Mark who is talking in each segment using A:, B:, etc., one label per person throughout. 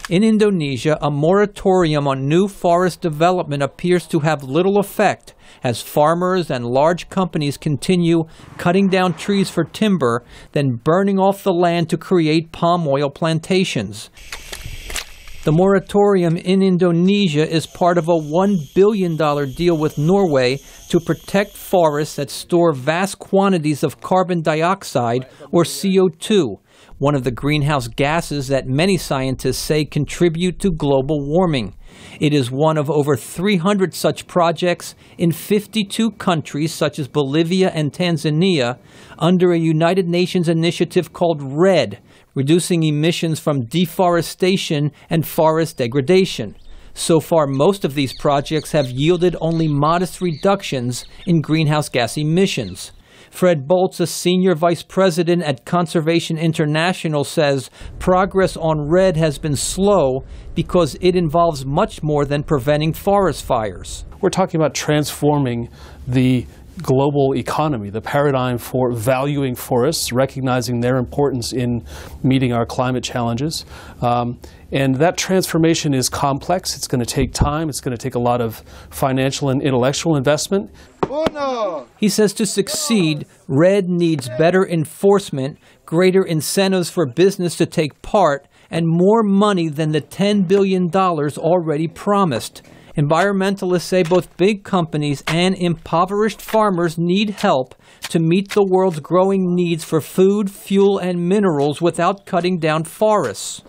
A: In Indonesia, a moratorium on new forest development appears to have little effect as farmers and large companies continue cutting down trees for timber, then burning off the land to create palm oil plantations. The moratorium in Indonesia is part of a $1 billion deal with Norway to protect forests that store vast quantities of carbon dioxide, or CO2, one of the greenhouse gases that many scientists say contribute to global warming. It is one of over 300 such projects in 52 countries such as Bolivia and Tanzania under a United Nations initiative called REDD, reducing emissions from deforestation and forest degradation. So far, most of these projects have yielded only modest reductions in greenhouse gas emissions. Fred Boltz, a senior vice president at Conservation International, says progress on REDD has been slow because it involves much more than preventing forest fires.
B: We're talking about transforming the global economy, the paradigm for valuing forests, recognizing their importance in meeting our climate challenges. And that transformation is complex. It's going to take time. It's going to take a lot of financial and intellectual investment.
A: He says to succeed, REDD needs better enforcement, greater incentives for business to take part, and more money than the $10 billion already promised. Environmentalists say both big companies and impoverished farmers need help to meet the world's growing needs for food, fuel, and minerals without cutting down forests.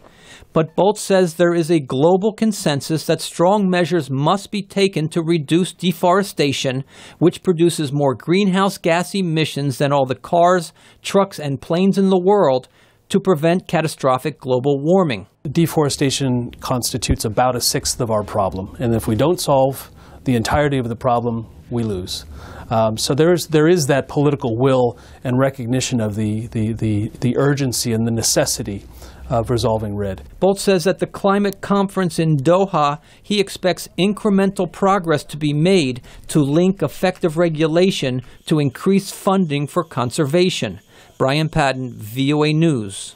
A: But Boltz says there is a global consensus that strong measures must be taken to reduce deforestation, which produces more greenhouse gas emissions than all the cars, trucks, and planes in the world, to prevent catastrophic global warming.
B: Deforestation constitutes about a sixth of our problem, and if we don't solve the entirety of the problem, we lose. So there is that political will and recognition of the urgency and the necessity of resolving REDD.
A: Boltz says at the climate conference in Doha, he expects incremental progress to be made to link effective regulation to increased funding for conservation. Brian Padden, VOA News.